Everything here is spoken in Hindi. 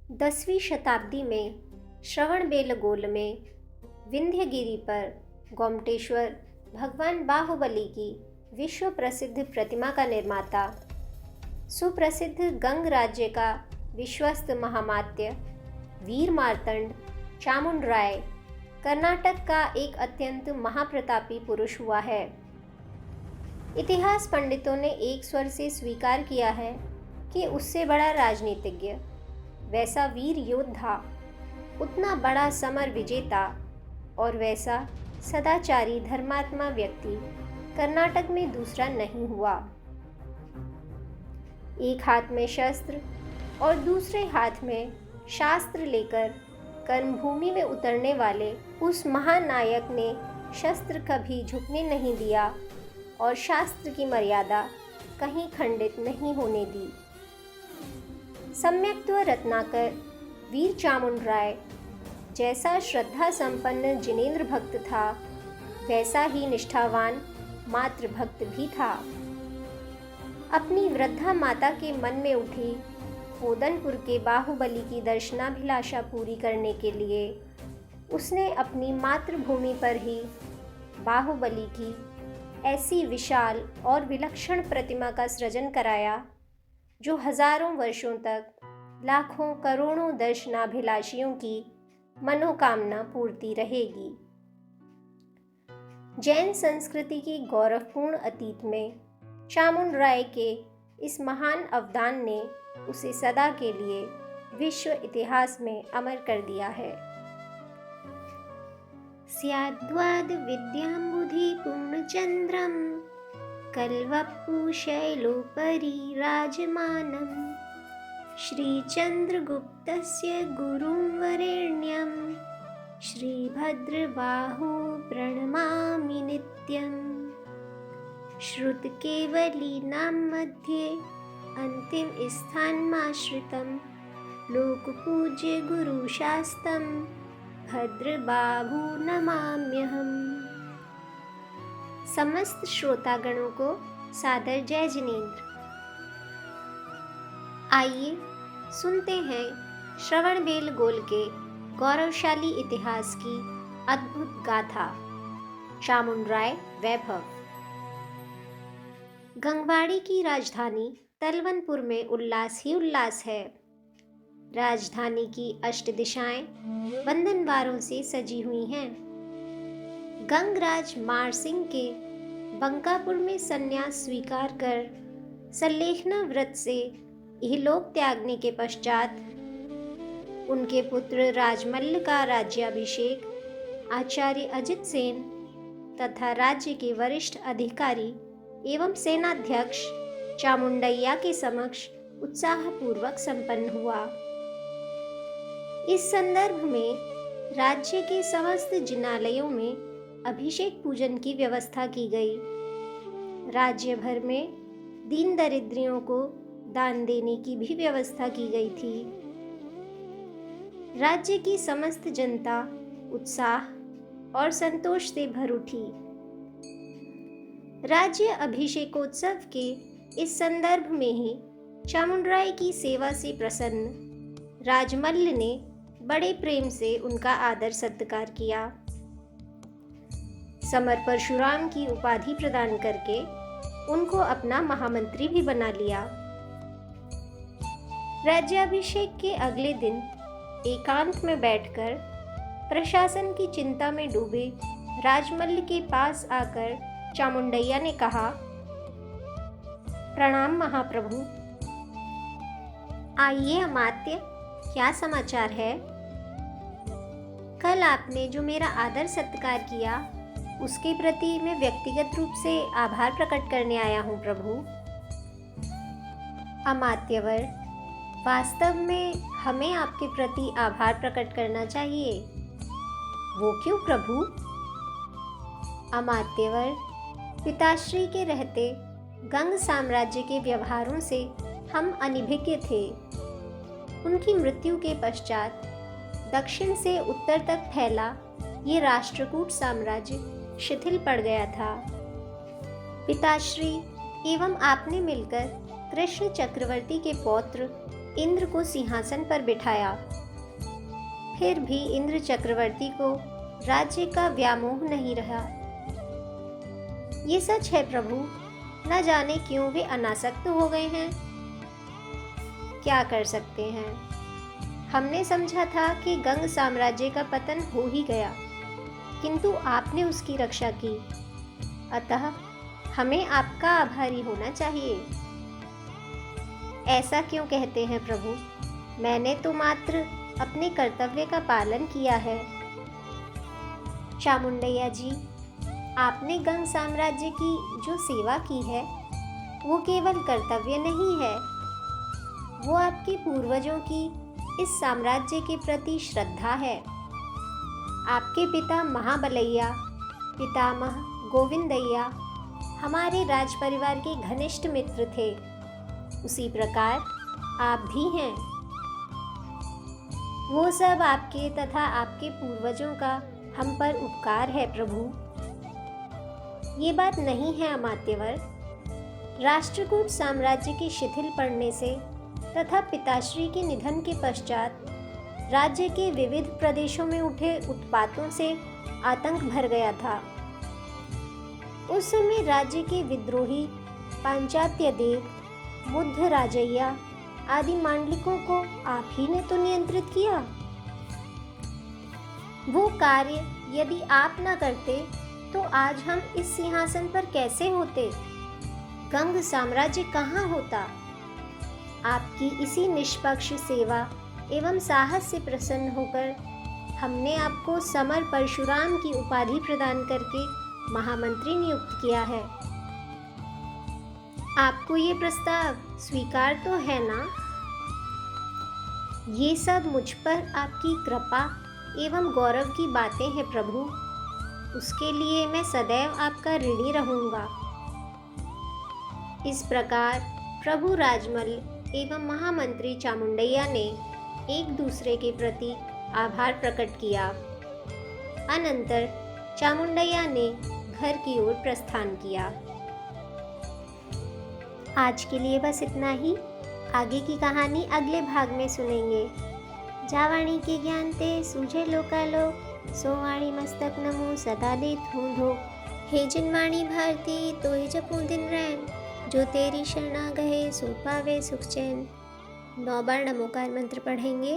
10वीं शताब्दी में श्रवणबेलगोल में विंध्यगिरि पर गोमटेश्वर भगवान बाहुबली की विश्व प्रसिद्ध प्रतिमा का निर्माता, सुप्रसिद्ध गंग राज्य का विश्वस्त महामात्य वीर मार्तंड चामुंडराय कर्नाटक का एक अत्यंत महाप्रतापी पुरुष हुआ है। इतिहास पंडितों ने एक स्वर से स्वीकार किया है कि उससे बड़ा राजनीतिज्ञ, वैसा वीर योद्धा, उतना बड़ा समर विजेता और वैसा सदाचारी धर्मात्मा व्यक्ति कर्नाटक में दूसरा नहीं हुआ। एक हाथ में शस्त्र और दूसरे हाथ में शास्त्र लेकर कर्मभूमि में उतरने वाले उस महानायक ने शस्त्र कभी झुकने नहीं दिया और शास्त्र की मर्यादा कहीं खंडित नहीं होने दी। सम्यक्त्व रत्नाकर वीर चामुंडराय जैसा श्रद्धा संपन्न जिनेंद्र भक्त था, वैसा ही निष्ठावान मातृ भक्त भी था। अपनी वृद्धा माता के मन में उठी ओदनपुर के बाहुबली की दर्शनाभिलाषा पूरी करने के लिए उसने अपनी मातृभूमि पर ही बाहुबली की ऐसी विशाल और विलक्षण प्रतिमा का सृजन कराया, जो हजारों वर्षों तक लाखों करोड़ों दर्शनाभिलाषियों की मनोकामना पूर्ति रहेगी। जैन संस्कृति की गौरवपूर्ण अतीत में चामुंडराय के इस महान अवदान ने उसे सदा के लिए विश्व इतिहास में अमर कर दिया है। स्याद्वाद विद्याम्बुधि पूर्णचंद्रम कल्वप्पु शैलोपरि राजमानं श्रीचंद्रगुप्तस्य गुरुं वरेण्यं श्रीभद्रबाहु प्रणमामि नित्यम्। श्रुतकेवलीनां मध्ये अंतिम स्थानमाश्रितं लोकपूज्य गुरुशास्तं भद्रबाहु नमाम्यहम्। समस्त श्रोतागणों को सादर जय जिनेंद्र। आइए सुनते हैं श्रवणबेलगोल के गौरवशाली इतिहास की अद्भुत गाथा, चामुंडराय वैभव। गंगवाड़ी की राजधानी तलवनपुर में उल्लास ही उल्लास है। राजधानी की अष्ट दिशाएं बंधनवारों से सजी हुई हैं। गंगराज मार सिंह के बंकापुर में संन्यास स्वीकार कर सल्लेखना व्रत से इहलोक त्यागने के पश्चात उनके पुत्र राजमल्ल का राज्याभिषेक आचार्य अजित सेन तथा राज्य के वरिष्ठ अधिकारी एवं सेनाध्यक्ष चामुंडैया के समक्ष उत्साहपूर्वक संपन्न हुआ। इस संदर्भ में राज्य के समस्त जिनालयों में अभिषेक पूजन की व्यवस्था की गई। राज्य भर में दीन दरिद्रियों को दान देने की भी व्यवस्था की गई थी। राज्य की समस्त जनता उत्साह और संतोष से भर उठी। राज्य अभिषेकोत्सव के इस संदर्भ में ही चामुंडराय की सेवा से प्रसन्न राजमल्ल ने बड़े प्रेम से उनका आदर सत्कार किया। समर परशुराम की उपाधि प्रदान करके उनको अपना महामंत्री भी बना लिया। राज्याभिषेक के अगले दिन एकांत में बैठकर प्रशासन की चिंता में डूबे राजमल्ल के पास आकर चामुंडैया ने कहा, प्रणाम महाप्रभु। आइए अमात्य, क्या समाचार है? कल आपने जो मेरा आदर सत्कार किया, उसके प्रति मैं व्यक्तिगत रूप से आभार प्रकट करने आया हूँ प्रभु। अमात्यवर, वास्तव में हमें आपके प्रति आभार प्रकट करना चाहिए। वो क्यों प्रभु? अमात्यवर, पिताश्री के रहते गंग साम्राज्य के व्यवहारों से हम अनभिज्ञ थे। उनकी मृत्यु के पश्चात दक्षिण से उत्तर तक फैला ये राष्ट्रकूट साम्राज्य शिथिल पड़ गया था। पिताश्री एवं आपने मिलकर कृष्ण चक्रवर्ती के पौत्र इंद्र को सिंहासन पर बिठाया। फिर भी इंद्र चक्रवर्ती को राज्य का व्यामोह नहीं रहा। ये सच है प्रभु, न जाने क्यों वे अनासक्त हो गए हैं। क्या कर सकते हैं, हमने समझा था कि गंग साम्राज्य का पतन हो ही गया, किंतु आपने उसकी रक्षा की, अतः हमें आपका आभारी होना चाहिए। ऐसा क्यों कहते हैं प्रभु, मैंने तो मात्र अपने कर्तव्य का पालन किया है। चामुंडैया जी, आपने गंग साम्राज्य की जो सेवा की है वो केवल कर्तव्य नहीं है, वो आपके पूर्वजों की इस साम्राज्य के प्रति श्रद्धा है। आपके पिता महाबलैया, पितामह गोविंदैया हमारे राज परिवार के घनिष्ठ मित्र थे, उसी प्रकार आप भी हैं। वो सब आपके तथा आपके पूर्वजों का हम पर उपकार है प्रभु। ये बात नहीं है अमात्यवर, राष्ट्रकूट साम्राज्य के शिथिल पड़ने से तथा पिताश्री के निधन के पश्चात राज्य के विविध प्रदेशों में उठे उत्पातों से आतंक भर गया था। उस समय राज्य के विद्रोही पांचात्य देव, बुद्ध राजैया आदि मांडलिकों को आप ही ने तो नियंत्रित किया। वो कार्य यदि आप न करते तो आज हम इस सिंहासन पर कैसे होते, गंग साम्राज्य कहाँ होता। आपकी इसी निष्पक्ष सेवा एवं साहस से प्रसन्न होकर हमने आपको समर परशुराम की उपाधि प्रदान करके महामंत्री नियुक्त किया है। आपको ये प्रस्ताव स्वीकार तो है ना? ये सब मुझ पर आपकी कृपा एवं गौरव की बातें हैं प्रभु, उसके लिए मैं सदैव आपका ऋणी रहूँगा। इस प्रकार प्रभु राजमल एवं महामंत्री चामुंडैया ने एक दूसरे के प्रति आभार प्रकट किया। अनंतर चामुंडैया ने घर की ओर प्रस्थान किया। आज के लिए बस इतना ही। आगे की कहानी अगले भाग में सुनेंगे। जावाणी के ज्ञान ते सूझे लोकालोक, सोवाणी मस्तक नमो सदा देत हूँ धोख। हे जिनवाणी भारती तोहि जपूं दिन रैन, जो तेरी शरणा गहे सो पावे सुख चैन। 9 बार नमोकार मंत्र पढ़ेंगे।